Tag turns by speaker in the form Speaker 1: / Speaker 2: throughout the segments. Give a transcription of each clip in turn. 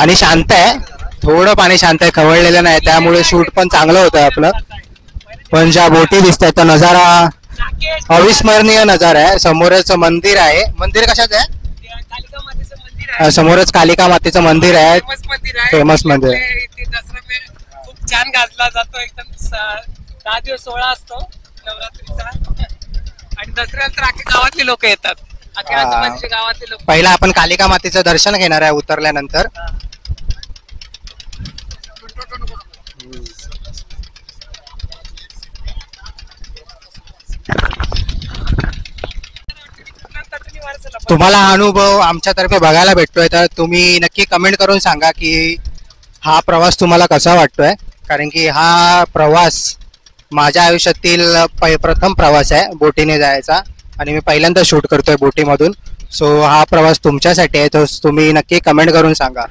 Speaker 1: पाणी शांत आहे, थोडं पाणी शांत आहे, खवळलेलं नाही, त्यामुळे शूट पण चांगलं होतं आपलं. पण ज्या बोटी दिसत आहेत तो नजारा अविस्मरणीय नजारा आहे. समोरच मंदिर आहे. मंदिर कशाचं आहे? समोरच कालिका मातेचं मंदिर आहे. फेमस मंदिर आहे.
Speaker 2: खूप छान गाजला जातो. एकदम 10 दिवस सोहळा असतो नवरात्रीचा. आणि दसऱ्यानंतर अख्ख्या गावातले लोक येतात. गावातले लोक.
Speaker 1: पहिला आपण कालिका मातेचं दर्शन घेणार आहे उतरल्यानंतर. तुम्हाला हा अनुभव आमच्यातर्फे बघायला भेटतोय तर तुम्ही नक्की कमेंट करून सांगा की हा प्रवास तुम्हाला कसा वाटतोय. कारण की हा प्रवास माझ्या आयुष्यातील प्रथम प्रवास आहे बोटीने जायचा आणि मी पहिल्यांदा शूट करतोय बोटीमधून. सो हा प्रवास तुमच्यासाठी आहे, तर तुम्ही नक्की कमेंट करून सांगा.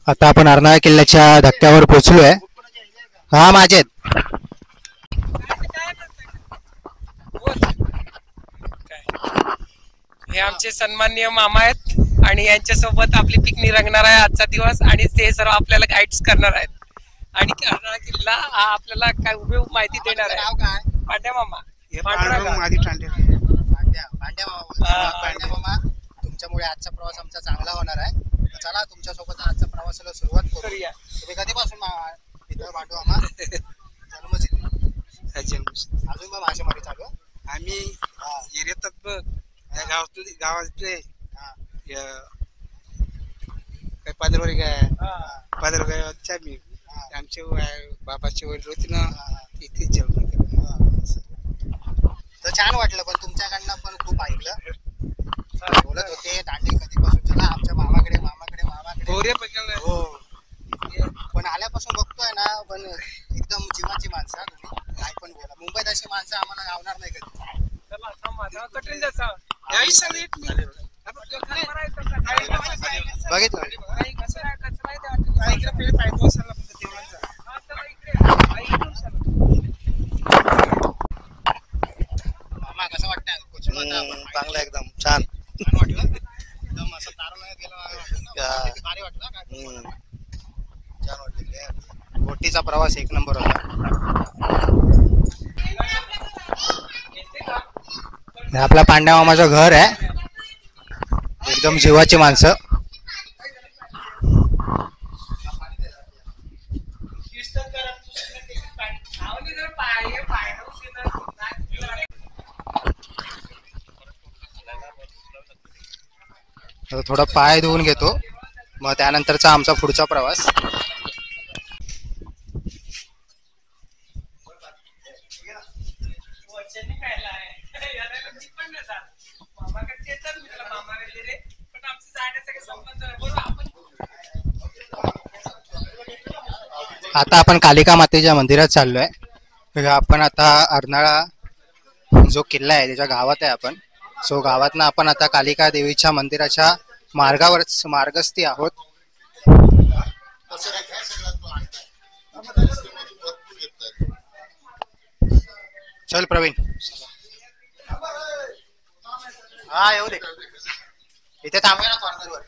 Speaker 1: आता आपण अर्नाळा किल्ल्याच्या धक्क्यावर पोहोचलोय. हा माझे
Speaker 2: हे आमचे सन्माननीय मामा आहेत आणि यांच्यासोबत आपली पिकनिक रंगणार आहे आजचा दिवस. आणि ते सर्व आपल्याला गाईड्स करणार आहेत. आणि अर्नाळा किल्ला हा आपल्याला काय उभी माहिती देणार आहे. पांड्या मामा.
Speaker 1: तुमच्यामुळे आजचा प्रवास आमचा चांगला होणार आहे. चला तुमच्यासोबत आजच्या प्रवासाला सुरुवात करूया. तुम्ही कधीपासून इथं पांडू मामा अजून मग मासेमारी चालू?
Speaker 3: आम्ही येतात बघ त्या गावातले काय पादरवाडी काय पादरगावच्या मी आमचे बाबाचे वडील होते ना इथेच जेवण.
Speaker 1: तर छान वाटलं. पण तुमच्याकडनं पण खूप ऐकलं बोलत होते दांडी कधीपासून. चला आमच्या मामाकडे हो. पण आल्यापासून बघतोय ना पण एकदम जीवाची माणसं तुम्ही. काय पण बोला, मुंबईत अशी माणसं आम्हाला गावणार नाही कधी. बघितलं मामा कसं वाटतंय?
Speaker 3: चांगलं एकदम छान
Speaker 1: वाटलं एकदम असं तारुण्यात गेलं भारी वाटलं का? छान वाटलं. बोटीचा प्रवास एक नंबर होता. हे आपला पांड्या मामाचं घर आहे. एकदम जीवाची माणसं. थोडा पाय धुवून घेतो मग त्यानंतरचा आमचा पुढचा प्रवास. आता आपण कालिका मातेच्या मंदिरात चाललोय. आपण आता अर्नाळा जो किल्ला आहे त्याच्या गावात आहे आपण. सो गावातनं आपण आता कालिका देवीच्या मंदिराच्या मार्गस्थी आहोत. चल प्रवीण. हा येऊ दे इथे थांबूया ना कॉर्नरवर.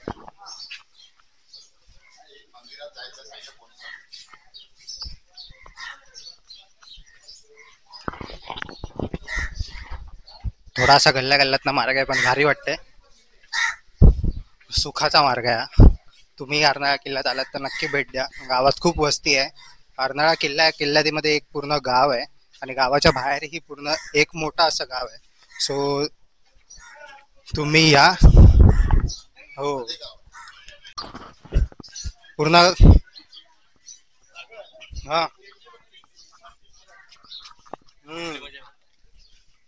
Speaker 1: थोडासा गल्ल्यात मार्ग आहे पण भारी वाटते. सुखाचा मार्ग आहे. तुम्ही अर्नाळा किल्ल्यात आलात तर नक्की भेट द्या. गावात खूप वस्ती आहे. अर्नाळा किल्ल्यामध्ये एक पूर्ण गाव आहे आणि गावाच्या बाहेरही पूर्ण एक मोठा असं गाव आहे. सो तुम्ही या. हो पूर्ण हा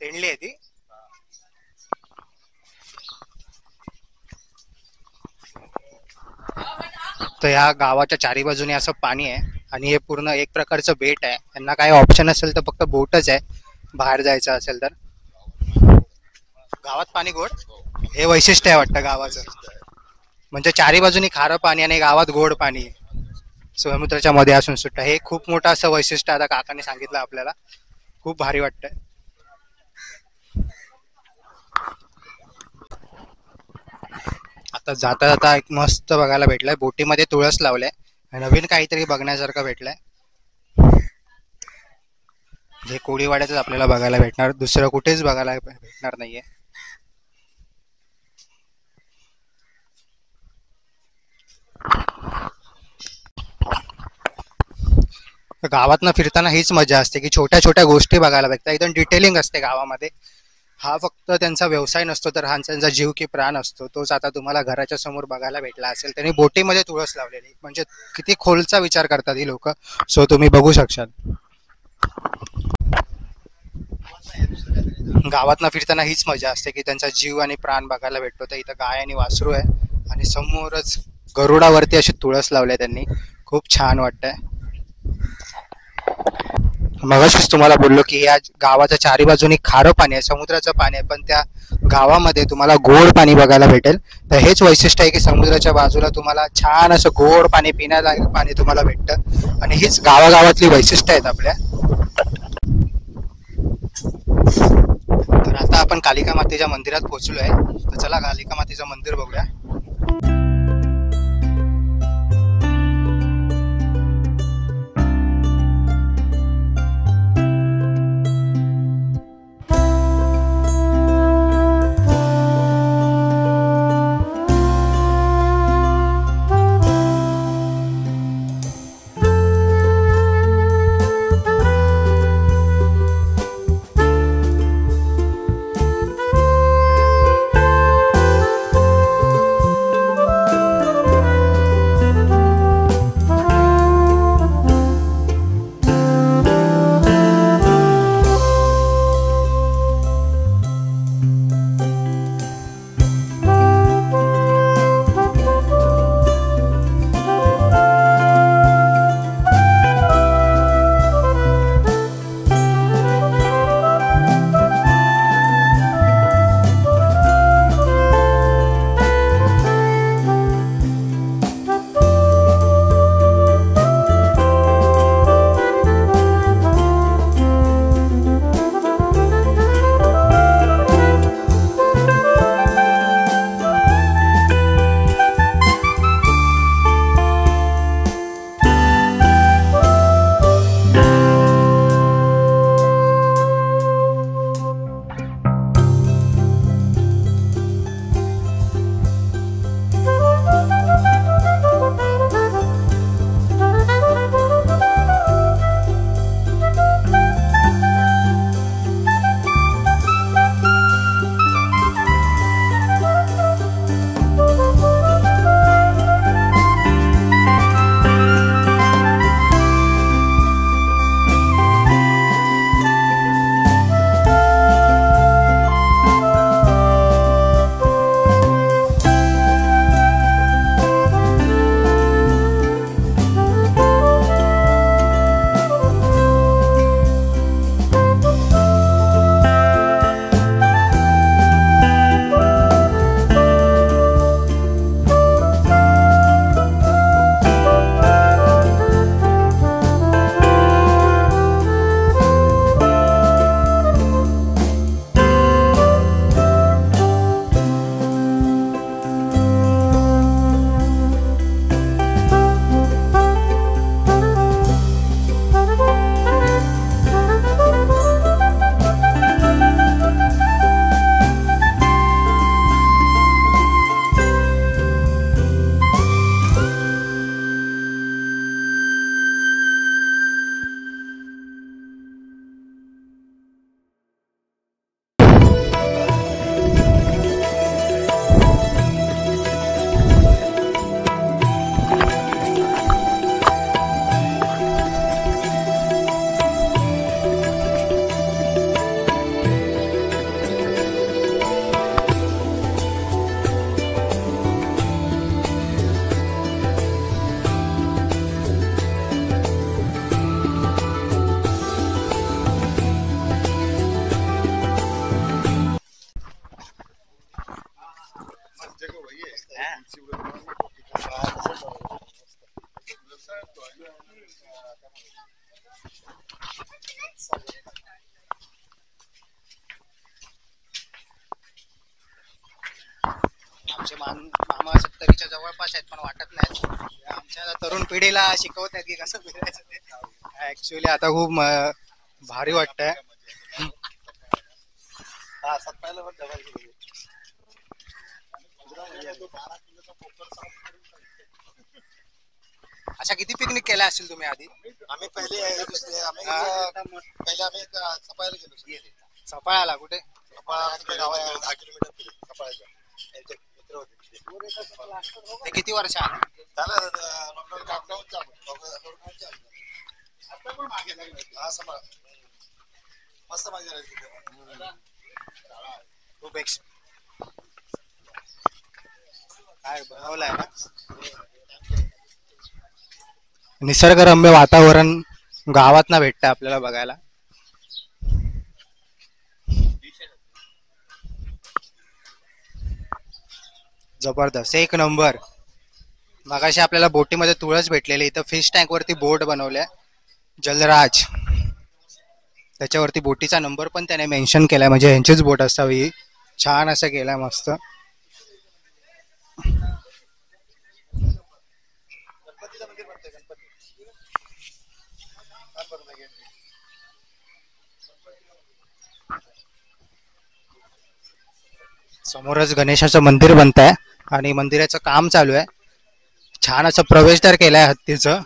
Speaker 1: तेंडली आहे ती. तर या गावाच्या चारी बाजूने असं पाणी आहे. आणि हे पूर्ण एक प्रकारचं बेट आहे. यांना काही ऑप्शन असेल तर फक्त बोटच आहे बाहेर जायचं असेल तर. गावात पाणी गोड, हे वैशिष्ट्य आहे वाटतं गावाचं. म्हणजे चारी बाजूनी खारं पाणी आणि गावात गोड पाणी समुद्राच्या मध्ये असून सुद्धा हे खूप मोठं असं वैशिष्ट्य आता काकाने सांगितलं आपल्याला. खूप भारी वाटतंय. आता जाता जाता एक मस्त बघायला भेटलंय, बोटीमध्ये तुळस लावलंय, नवीन काहीतरी बघण्यासारखं भेटलंय. हे कोळीवाड्यातच आपल्याला बघायला भेटणार, दुसरं कुठेच बघायला भेटणार नाहीये. गावातनं फिरताना हीच मजा असते की छोट्या छोट्या गोष्टी बघायला भेटतात, एकदम डिटेलिंग असते गावामध्ये. हा फक्त त्यांचा व्यवसाय नसतो तर हा त्यांचा जीव की प्राण असतो. तोच आता तुम्हाला घराच्या समोर बघायला भेटला असेल. त्यांनी बोटीमध्ये तुळस लावलेली, म्हणजे किती खोलचा विचार करतात ही लोक. सो तुम्ही बघू शकशाल. गावातनं फिरताना हीच मजा असते की त्यांचा जीव आणि प्राण बघायला भेटतो. तर इथं गाय आणि वासरू आहे आणि समोरच गरुडावरती अशी तुळस लावली त्यांनी. खूप छान वाटतंय. मगाशीच तुम्हाला बोललो की या गावाच्या चारी बाजूनी खारं पाणी आहे, समुद्राचं पाणी आहे, पण त्या गावामध्ये तुम्हाला गोड पाणी बघायला भेटेल. तर हेच वैशिष्ट्य आहे की समुद्राच्या बाजूला तुम्हाला छान असं गोड पाणी, पिण्याला पाणी तुम्हाला भेटतं. आणि हीच गावागावातली वैशिष्ट्य आहेत आपल्या. तर आता आपण कालिका मातेच्या मंदिरात पोहोचलोय. तर चला कालिका मातेचं मंदिर बघूया. तुमचे मामा 70च्या जवळपास आहेत पण वाटत नाहीत. आमच्या तरुण पिढीला शिकवत आहेत की कसं फिरायचं ते. ऍक्च्युली आता खूप भारी वाटतंय. अशा किती पिकनिक केल्या असतील तुम्ही आधी?
Speaker 4: आम्ही पहिले सफायला गेलो.
Speaker 1: सफाळ्याला कुठे?
Speaker 4: गाव आहे 10 किलोमीटर सफाळ्याच्या. त्यांचे मित्र होते.
Speaker 1: ते किती वर्ष आधी?
Speaker 4: झालं लॉकडाऊन चालू. आता पण मागे लागलं. हा सफाळा मस्त मागे लागली.
Speaker 1: खूप काय बनवलंय ना. निसर्गरम्य वातावरण गावात ना भेटतं आपल्याला बघायला. जबरदस्त, एक नंबर. मगाशी आपल्याला बोटीमध्ये तुळस भेटलेली, इथं फिश टँक वरती बोट बनवल्या जलराज. त्याच्यावरती बोटीचा नंबर पण त्याने मेन्शन केलाय, म्हणजे यांचीच बोट असावी. छान असं केलंय मस्त. समोरच गणेशाचं मंदिर बनत आहे आणि मंदिराचं काम चालू आहे. छान असं प्रवेशद्वार केलाय हत्तीचं.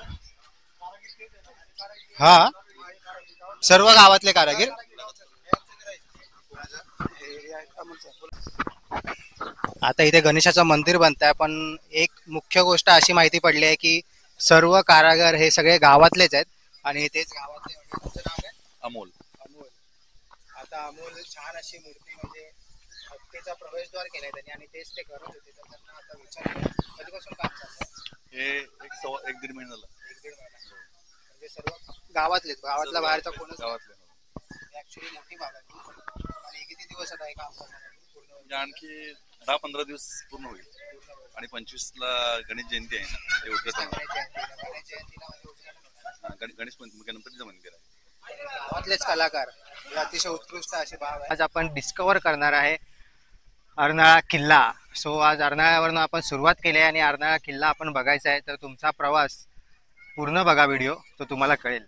Speaker 1: हा, सर्व गावातले कारागीर. आता इथे गणेशाचं मंदिर बनत आहे, पण एक मुख्य गोष्ट अशी माहिती पडली आहे की सर्व कारागर हे सगळे गावातलेच आहेत आणि तेच गावातले. तुमचं नाव आहे?
Speaker 4: अमोल.
Speaker 1: अमोल. आता अमोल छान अशी मूर्ती म्हणजे हत्तीचा प्रवेशद्वार केलाय त्यांनी आणि तेच ते करत होते. तर त्यांना आता विचारलं कधीपासून काम चाललंय?
Speaker 4: हे एक दीड महिना झाला.
Speaker 1: एक दीड महिना. म्हणजे सर्व गावातलेच, गावातल्या बाहेरचा कोणच
Speaker 4: गावातले.
Speaker 1: ऍक्च्युली मोठी बाग आहे. आणि किती दिवस आता हे काम करणार पूर्ण?
Speaker 4: म्हणजे आणखी 10-15 दिवस पूर्ण होईल. आणि 25ला गणेश जयंती आहे ना, ते उद्घाटन. गणपतीचं मंदिर आहे.
Speaker 1: गावातलेच कलाकार हे अतिशय उत्कृष्ट अशी बाब आहे. आज आपण डिस्कवर करणार आहे अर्नाळा किल्ला. सो आज अर्नाळ्यावरनं आपण सुरुवात केली आहे आणि अर्नाळा किल्ला आपण बघायचा आहे. तर तुमचा प्रवास पूर्ण बघा व्हिडिओ, तो तुम्हाला कळेल.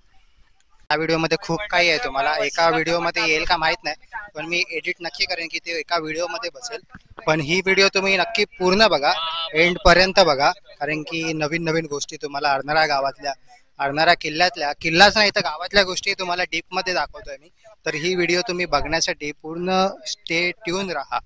Speaker 1: या व्हिडिओमध्ये खूप काही आहे. तुम्हाला एका व्हिडिओमध्ये येईल का माहित नाही, पण मी एडिट नक्की करेन की ते एका व्हिडिओमध्ये बसेल. पण ही व्हिडिओ तुम्ही नक्की पूर्ण बघा, एंड पर्यंत बघा, कारण की नवीन नवीन गोष्टी तुम्हाला अर्नाळा गावातल्या, अर्नाळा किल्ल्यातल्या, किल्लाच नाही तर गावातल्या गोष्टी तुम्हाला डीप मध्ये दाखवतोय मी. तर ही व्हिडिओ तुम्ही बघण्यासाठी पूर्ण स्टे ट्यून राहा.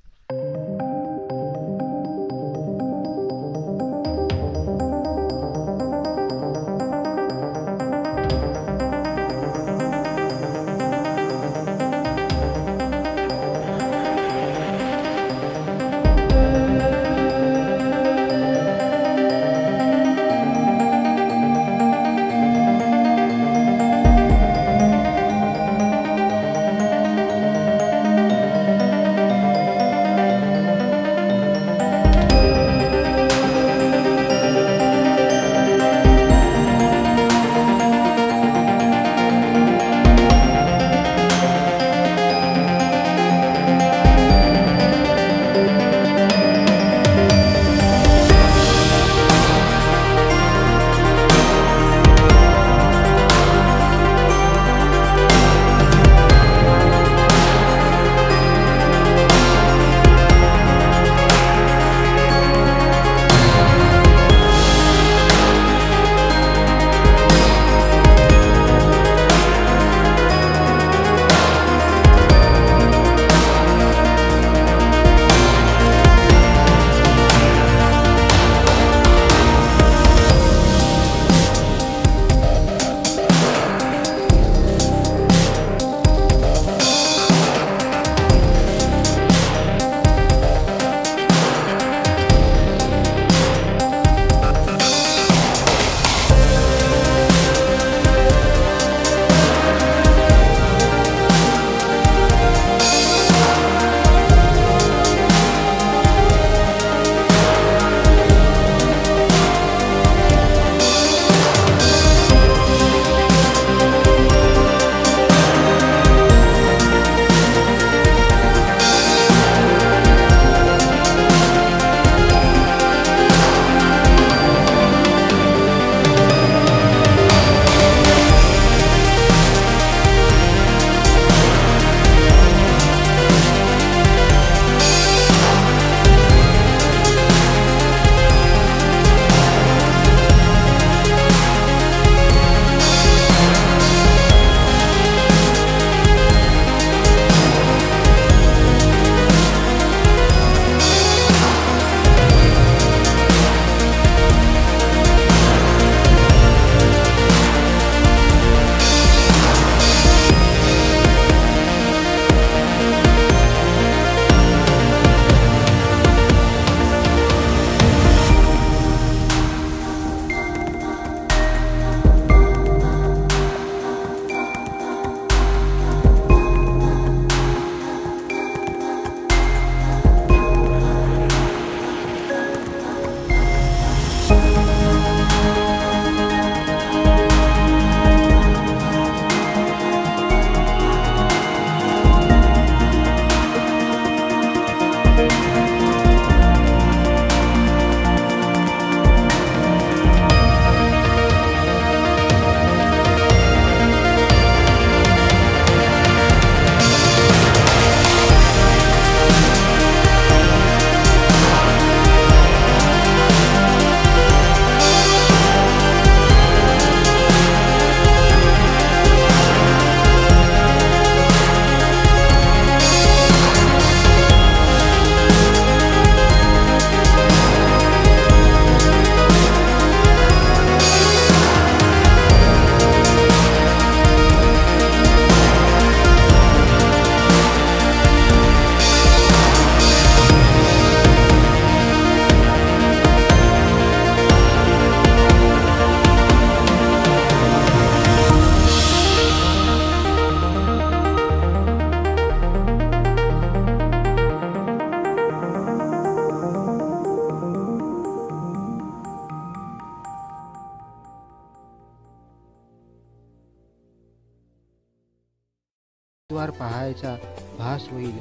Speaker 1: प्रवेशद्वार पाहायचा भास होईल.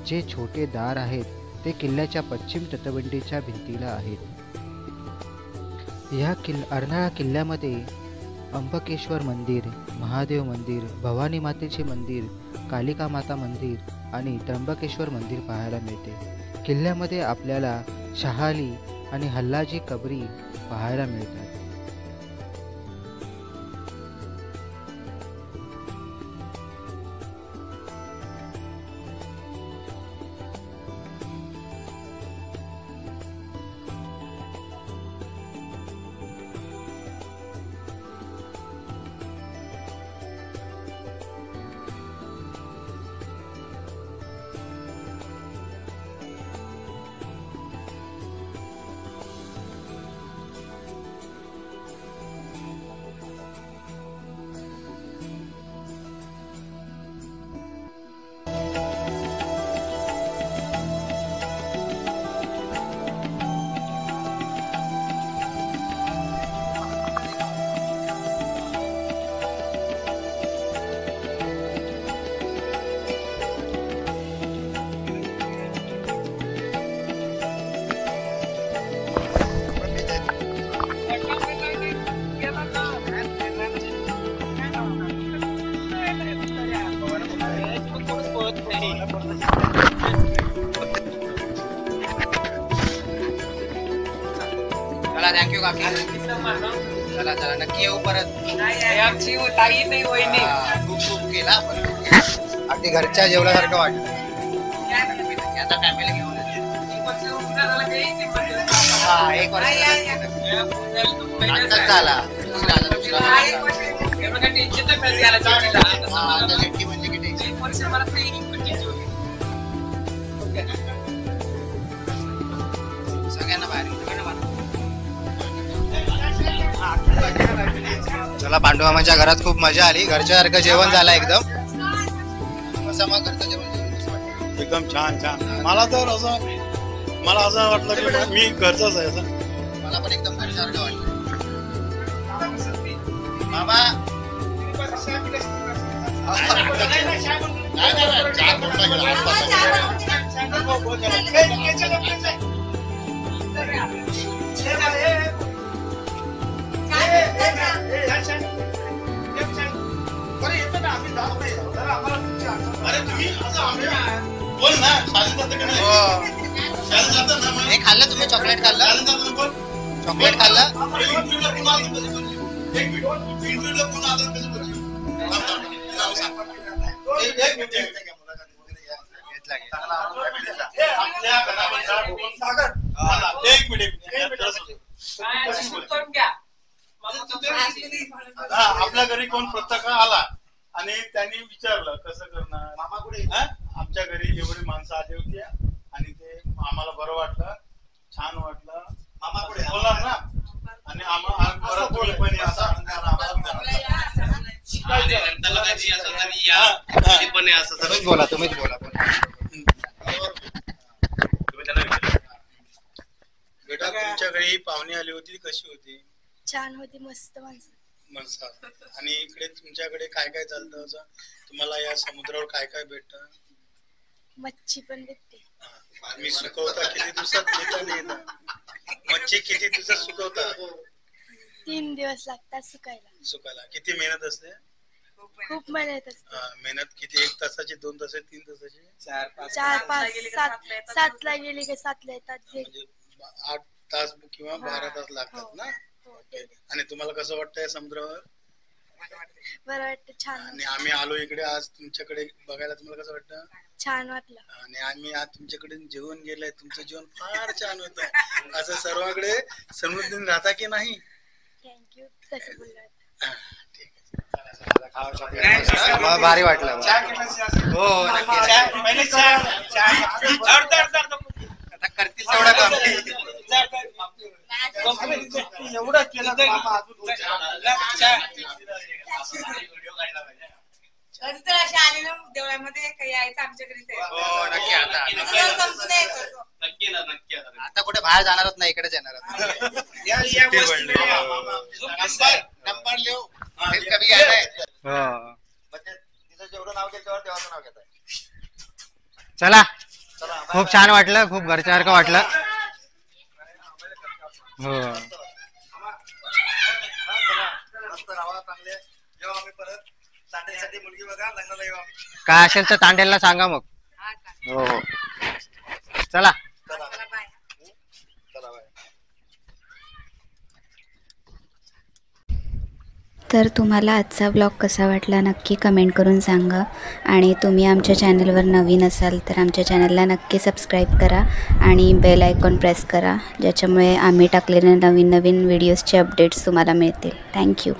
Speaker 1: जे छोटे दार आहेत ते किल्ल्याच्या पश्चिम तटबंदीच्या भिंतीला आहेत. या अर्नाळा किल्ल्यामध्ये अंबकेश्वर मंदिर, महादेव मंदिर, भवानी मातेचे मंदिर, कालिका माता मंदिर आणि त्र्यंबकेश्वर मंदिर पाहायला मिळते. किल्ल्यामध्ये आपल्याला शहाली आणि हल्लाजी कबरी पाहायला मिळतात.
Speaker 2: चला थँक्यू काकी. चला चला नक्की येऊ परत. आमची ताई नाही वहिनी
Speaker 1: खूप खूप केला आपण. अगदी घरच्या जेवल्यासारखं वाटलं.
Speaker 2: आता फॅमिली घेऊन
Speaker 1: एक वर्ष झाला. म्हणजे किती सगळ्यांना बाहेर. चला पांडुमामाच्या घरात खूप मजा आली. घरच्यासारखं जेवण झालं एकदम. कसं मग घरचं जेवण?
Speaker 5: एकदम छान छान. मला तर असं वाटलं की मी घरचाच आहे.
Speaker 1: मला पण एकदम घरच्यासारखं वाटलं. बाबा
Speaker 5: बोल ना.
Speaker 1: हे खाल्लं तुम्ही? चॉकलेट खाल्लं? चॉकलेट खाल्लं?
Speaker 5: आपल्या घरी कोण प्रत्यक्ष आला आणि त्यांनी विचारलं कसं करणार मामा कुठे. आमच्या घरी एवढी माणसं आली होती आणि ते आम्हाला बरं वाटलं, छान वाटलं. मामा कुठे बोलणार ना. आणि
Speaker 1: बोला तुम्हीच बोला.
Speaker 5: बेटा तुमच्या घरी पाहुणे आली होती, कशी होती?
Speaker 6: छान होती, मस्त माणसं.
Speaker 5: आणि इकडे तुमच्याकडे काय काय चालतं असं? तुम्हाला या समुद्रावर काय काय भेटतं?
Speaker 6: मच्छी पण भेटते.
Speaker 5: मी सुकवता किती दिवसात येता नाही येता? मच्छी किती दिवसात सुकवता?
Speaker 6: 3 दिवस लागतात
Speaker 5: सुकायला. किती मेहनत असते?
Speaker 6: खूप मेहनत असते.
Speaker 5: मेहनत किती? 1 तासाची, 2 तासाची, 3 तासाची?
Speaker 6: 4 5 7 ला गेली की 7 ला येतात.
Speaker 5: म्हणजे 8 तास किंवा 12 तास लागतात ना. आणि तुम्हाला कसं वाटतंय समुद्रावर?
Speaker 6: बरं वाटतं, छान.
Speaker 5: आणि आम्ही आलो इकडे आज तुमच्याकडे बघायला, तुम्हाला कसं वाटतं?
Speaker 6: छान वाटलं.
Speaker 5: आणि आम्ही आज तुमच्याकडे जेवण गेलंय, तुमचं जेवण फार छान होतं. असं सर्वांकडे समृद्धी राहता की नाही?
Speaker 6: थँक्यू. तसं बोललं.
Speaker 5: ठीक आहे.
Speaker 1: मला भारी वाटलं. हो नक्की. आता करतील तेवढं काम.
Speaker 3: एवढं केलं तर
Speaker 7: अशा आले ना देवळामध्ये काही यायचं आमच्या घरी.
Speaker 1: हो नक्की. आता
Speaker 7: नक्की
Speaker 1: आता कुठे बाहेर जाणारच नाही, इकडेच येणार.
Speaker 3: नंबर लिहू.
Speaker 1: कभी घ्यायला.
Speaker 3: तिथं जेवढं
Speaker 1: चला, खूप छान वाटलं, खूप घरच्यासारखं वाटलं. हो, काय असेल तर तांडेलला सांगा मग. हो हो, चला.
Speaker 8: तर तुम्हाला आजचा ब्लॉग कसा वाटला नक्की कमेंट करून सांगा. आणि तुम्ही आमच्या चॅनलवर नवीन असाल तर आमच्या चॅनलला नक्की सबस्क्राईब करा आणि बेल आयकॉन प्रेस करा, ज्याच्यामुळे आम्ही टाकलेल्या नवीन नवीन व्हिडिओजचे अपडेट्स तुम्हाला मिळतील. थँक्यू.